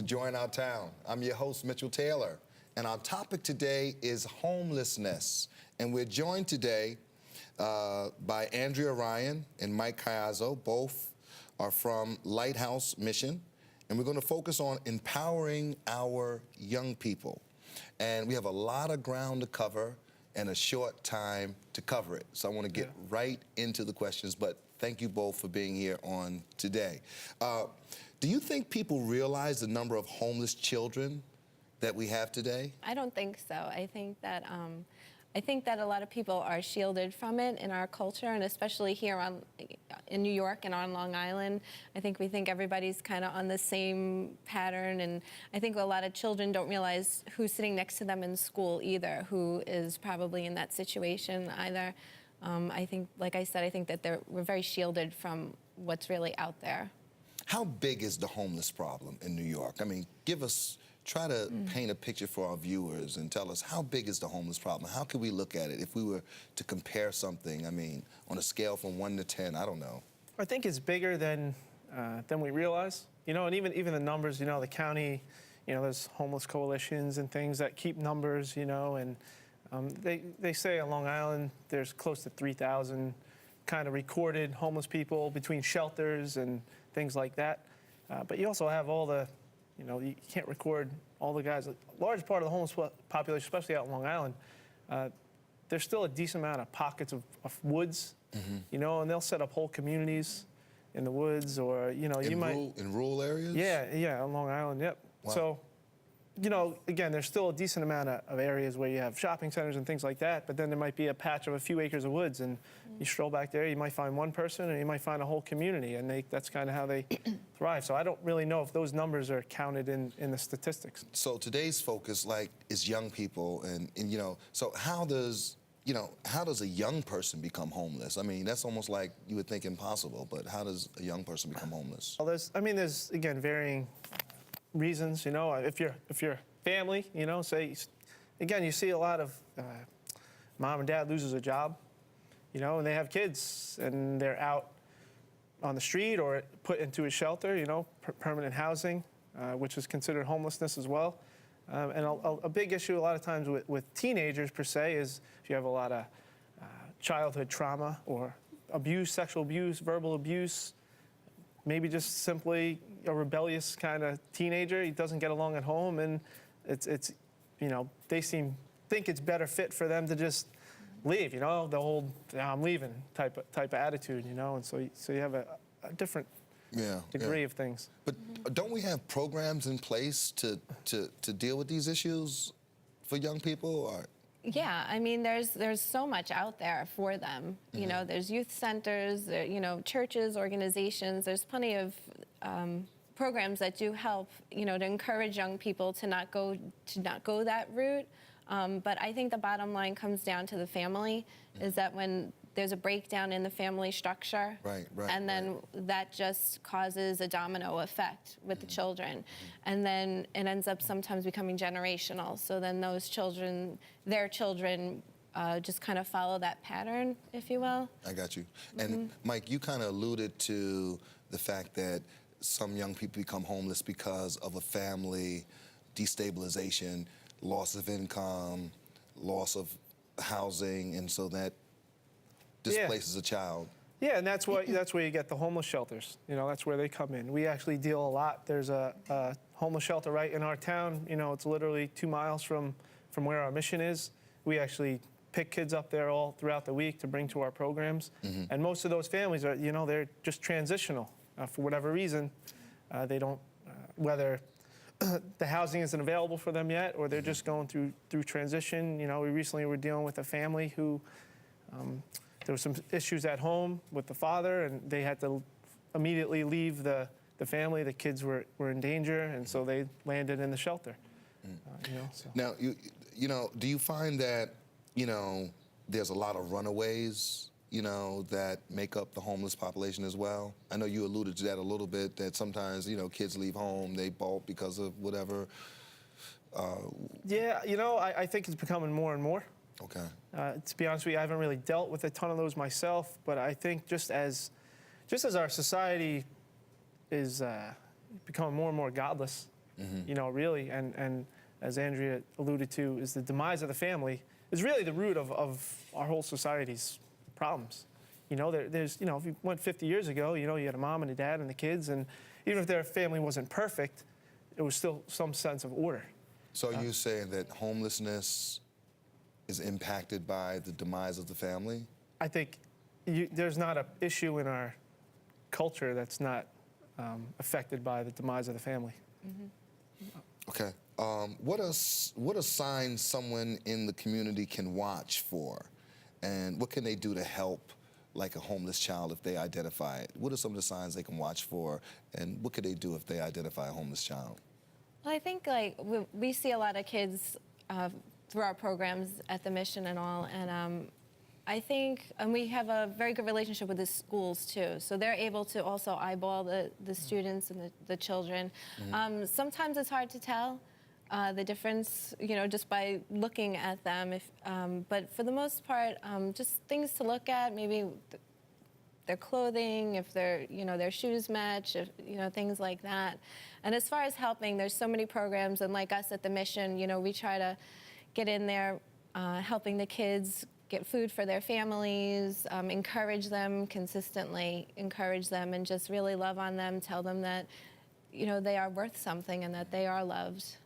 to join our town. I'm your host, Mitchell Taylor, and our topic today is homelessness. And we're joined today by Andrea Ryan and Mike Caiazzo. Both are from Lighthouse Mission, and we're going to focus on empowering our young people. And we have a lot of ground to cover and a short time to cover it. So I want to get right into the questions, but thank you both for being here on today. Do you think people realize the number of homeless children that we have today? I don't think so. I think that a lot of people are shielded from it in our culture, and especially here in New York and on Long Island. I think we think everybody's kind of on the same pattern, and I think a lot of children don't realize who's sitting next to them in school either, who is probably in that situation either. I think, like I said, I think that we're very shielded from what's really out there. How big is the homeless problem in New York? I mean, try to paint a picture for our viewers and tell us, how big is the homeless problem? How can we look at it if we were to compare something, I mean, on a scale from 1 to 10, I don't know. I think it's bigger than we realize, you know, and even the numbers, you know, the county, you know, there's homeless coalitions and things that keep numbers, you know, and they say on Long Island there's close to 3,000 kind of recorded homeless people between shelters and things like that. But you also have all the, you know, you can't record all the guys. A large part of the homeless population, especially out in Long Island, there's still a decent amount of pockets of woods, you know, and they'll set up whole communities in the woods, or, you know, in rural areas? Yeah, on Long Island, yep. Wow. So, you know, again, there's still a decent amount of areas where you have shopping centers and things like that, but then there might be a patch of a few acres of woods, and you stroll back there, you might find one person, and you might find a whole community, and that's kind of how they thrive. So I don't really know if those numbers are counted in the statistics. So today's focus, is young people, and you know, so how does a young person become homeless? I mean, that's almost like you would think impossible, but how does a young person become homeless? Well, there's again, varying reasons, you know. If you're family, you know, say, again, you see a lot of mom and dad loses a job, you know, and they have kids, and they're out on the street or put into a shelter, you know, permanent housing, which is considered homelessness as well. And a big issue a lot of times with teenagers per se is if you have a lot of childhood trauma or abuse, sexual abuse, verbal abuse, maybe just simply a rebellious kind of teenager. He doesn't get along at home, and it's you know, they think it's better fit for them to just leave, you know, the whole I'm leaving type of attitude, you know, and so you have a different degree of things. But don't we have programs in place to deal with these issues for young people? Or? Yeah, I mean, there's so much out there for them. You know, there's youth centers, you know, churches, organizations. There's plenty of programs that do help, you know, to encourage young people to not go that route. But I think the bottom line comes down to the family, is that when there's a breakdown in the family structure, and then that just causes a domino effect with the children, and then it ends up sometimes becoming generational. So then those children, their children, just kind of follow that pattern, if you will. I got you. And Mike, you kind of alluded to the fact that some young people become homeless because of a family destabilization, loss of income, loss of housing, and so that displaces a child. Yeah, and that's where you get the homeless shelters. You know, that's where they come in. We actually deal a lot. There's a homeless shelter right in our town. You know, it's literally 2 miles from where our mission is. We actually pick kids up there all throughout the week to bring to our programs. And most of those families are, you know, they're just transitional for whatever reason. They don't, whether the housing isn't available for them yet, or they're just going through transition. You know, we recently were dealing with a family who there were some issues at home with the father, and they had to immediately leave the family. The kids were in danger, and so they landed in the shelter. You know, so. Now, you know, do you find that, you know, there's a lot of runaways, you know, that make up the homeless population as well? I know you alluded to that a little bit, that sometimes, you know, kids leave home, they bolt because of whatever. Yeah, you know, I think it's becoming more and more. Okay. To be honest with you, I haven't really dealt with a ton of those myself, but I think just as our society is becoming more and more godless, really. And as Andrea alluded to, is the demise of the family is really the root of our whole society's problems. There's, if you went 50 years ago, you had a mom and a dad and the kids, and even if their family wasn't perfect, it was still some sense of order. So are you saying that homelessness is impacted by the demise of the family? I think there's not an issue in our culture that's not affected by the demise of the family. Okay. What are signs someone in the community can watch for? And what can they do to help, like a homeless child, if they identify it? What are some of the signs they can watch for? And what could they do if they identify a homeless child? Well, I think we see a lot of kids through our programs at the mission and all, and I think, and we have a very good relationship with the schools too, so they're able to also eyeball the students and the children. Sometimes it's hard to tell the difference, just by looking at them. But for the most part, just things to look at, maybe their clothing, if their shoes match, things like that. And as far as helping, there's so many programs, and like us at the mission, we try to get in there, helping the kids get food for their families, encourage them consistently, and just really love on them, tell them that, they are worth something and that they are loved.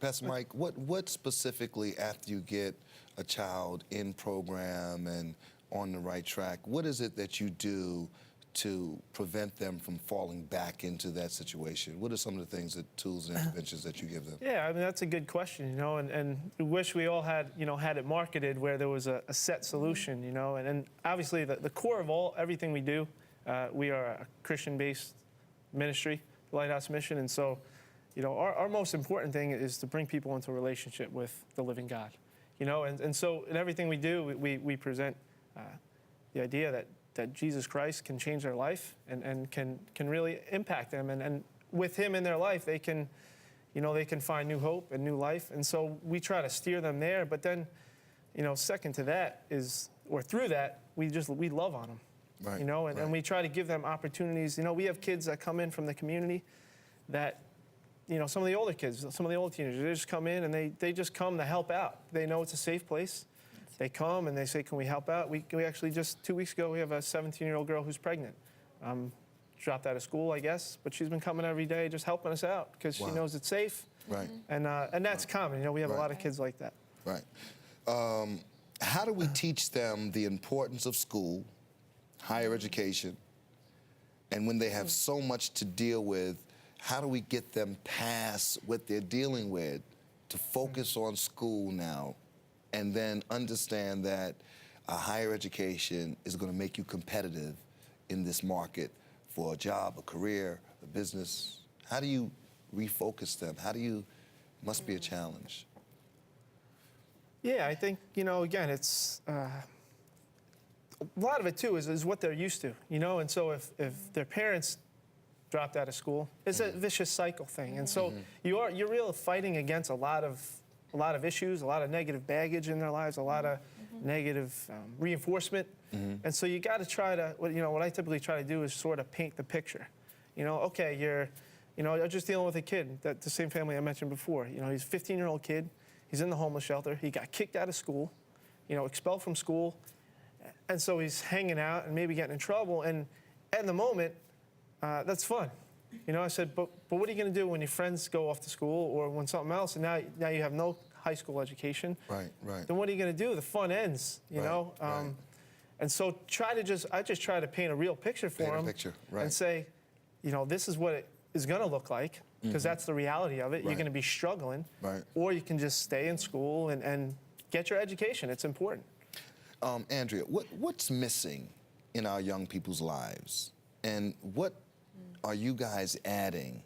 Pastor Mike, what specifically, after you get a child in program and on the right track, what is it that you do to prevent them from falling back into that situation? What are some of the things, tools and interventions that you give them? Yeah, I mean, that's a good question, and we wish we all had, had it marketed where there was a set solution, and obviously the core of everything we do, we are a Christian-based ministry, Lighthouse Mission, and so, our most important thing is to bring people into a relationship with the living God, and so in everything we do, we present the idea that Jesus Christ can change their life and can really impact them. And with him in their life, they can find new hope and new life. And so we try to steer them there. But then, second to that is, or through that, we love on them. Right, and we try to give them opportunities. We have kids that come in from the community that, some of the older kids, some of the old teenagers, they just come in and they just come to help out. They know it's a safe place. They come and they say, can we help out? We actually just 2 weeks ago, we have a 17-year-old girl who's pregnant. Dropped out of school, I guess, but she's been coming every day just helping us out because she knows it's safe. Right. And that's common. We have a lot of kids like that. Right. How do we teach them the importance of school, higher education, and when they have so much to deal with, how do we get them past what they're dealing with to focus on school now? And then understand that a higher education is going to make you competitive in this market for a job, a career, a business. How do you refocus them? Must be a challenge. Yeah, I think, again, it's, a lot of it too is what they're used to, and so if their parents dropped out of school, it's a vicious cycle thing. And so you're really fighting against a lot of issues, a lot of negative baggage in their lives, a lot of negative reinforcement. And so you got to try to, what I typically try to do is sort of paint the picture. Okay, you're just dealing with a kid, the same family I mentioned before. He's a 15-year-old kid. He's in the homeless shelter. He got kicked out of school, expelled from school. And so he's hanging out and maybe getting in trouble. And at the moment, that's fun. I said, but what are you going to do when your friends go off to school or when something else, and now you have no high school education? Right. Then what are you going to do? The fun ends, know? Right. And so I just try to paint a real picture for them and say, this is what it is going to look like, because that's the reality of it. You're going to be struggling, or you can just stay in school and get your education. It's important. Andrea, what's missing in our young people's lives? And what are you guys adding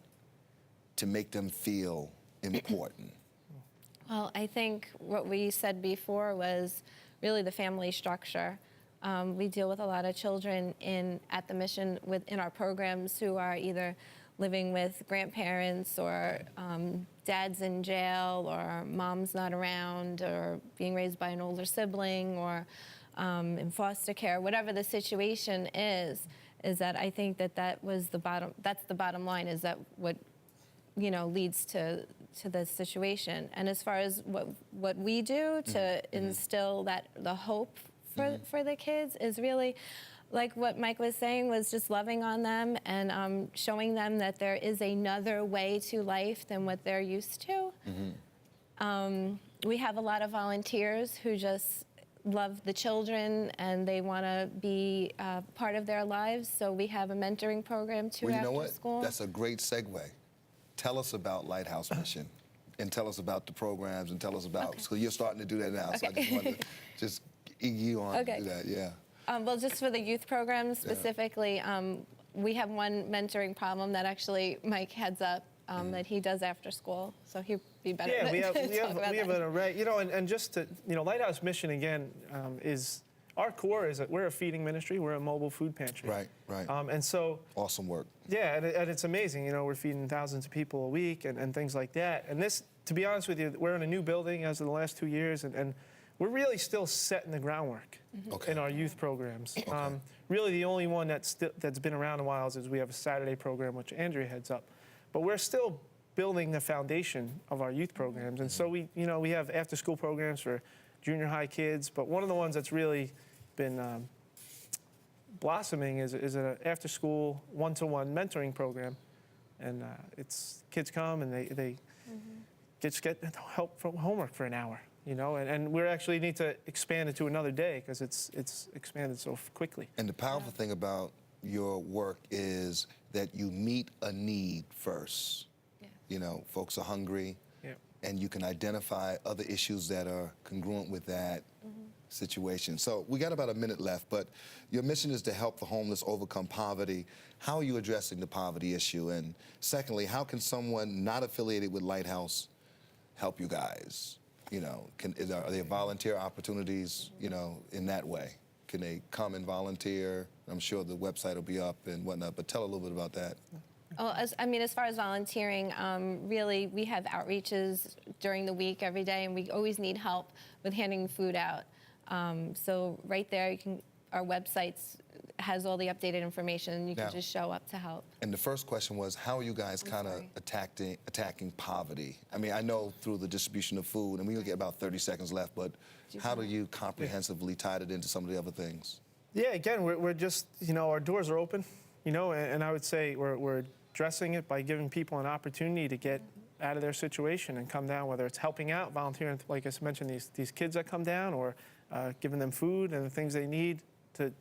to make them feel important? Well, I think what we said before was really the family structure. We deal with a lot of children at the mission in our programs who are either living with grandparents or dad's in jail or mom's not around or being raised by an older sibling or in foster care, whatever the situation is that I think that's the bottom line, is that what leads to this situation. And as far as what we do to instill the hope for the kids is really, like what Mike was saying, was just loving on them and showing them that there is another way to life than what they're used to. We have a lot of volunteers who just love the children and they want to be part of their lives. So we have a mentoring program too after school. That's a great segue. Tell us about Lighthouse Mission and tell us about the programs and tell us about, so you're starting to do that now. So I just wanted to just egg you on to do that, yeah. Well, just for the youth program specifically, we have one mentoring problem that actually Mike heads up that he does after school, so he'd be better. Yeah, we have that. an array, and just to, Lighthouse Mission again is, our core is that we're a feeding ministry, we're a mobile food pantry. Right. And so. Awesome work. Yeah, and it's amazing, we're feeding thousands of people a week and things like that. And this, to be honest with you, we're in a new building as of the last 2 years, and we're really still setting the groundwork in our youth programs. Really, the only one that's been around a while is we have a Saturday program, which Andrea heads up. But we're still building the foundation of our youth programs. And so we have after-school programs for junior high kids. But one of the ones that's really been blossoming is an after-school one-to-one mentoring program. And it's kids come and they just get help from homework for an hour. And we actually need to expand it to another day because it's expanded so quickly. And the powerful thing about your work is that you meet a need first. Yeah. Folks are hungry, and you can identify other issues that are congruent with that situation. So we got about a minute left, but your mission is to help the homeless overcome poverty. How are you addressing the poverty issue? And secondly, how can someone not affiliated with Lighthouse help you guys? Are there volunteer opportunities, in that way? Can they come and volunteer? I'm sure the website will be up and whatnot, but tell a little bit about that. Well, as far as volunteering, really, we have outreaches during the week every day, and we always need help with handing food out. So right there, our website has all the updated information. You can just show up to help. And the first question was, how are you guys kind of attacking poverty? I mean, I know through the distribution of food, and we're going to get about 30 seconds left, but how do you comprehensively tie it into some of the other things? Yeah, again, we're just, our doors are open, and I would say we're addressing it by giving people an opportunity to get out of their situation and come down, whether it's helping out, volunteering, like I mentioned, these kids that come down, or giving them food and the things they need to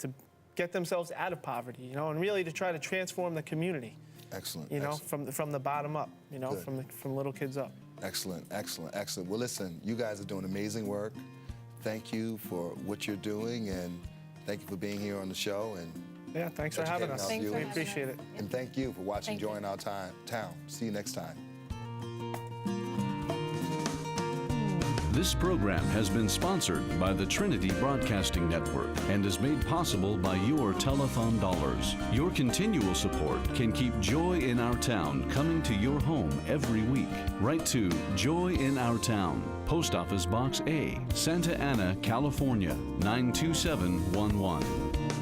get themselves out of poverty, and really to try to transform the community. Excellent. From the bottom up, from little kids up. Excellent. Well, listen, you guys are doing amazing work. Thank you for what you're doing, and thank you for being here on the show. And yeah, thanks for having us. We appreciate it. And thank you for watching Join Our Town. See you next time. This program has been sponsored by the Trinity Broadcasting Network and is made possible by your telethon dollars. Your continual support can keep Joy in Our Town coming to your home every week. Write to Joy in Our Town, Post Office Box A, Santa Ana, California, 92711.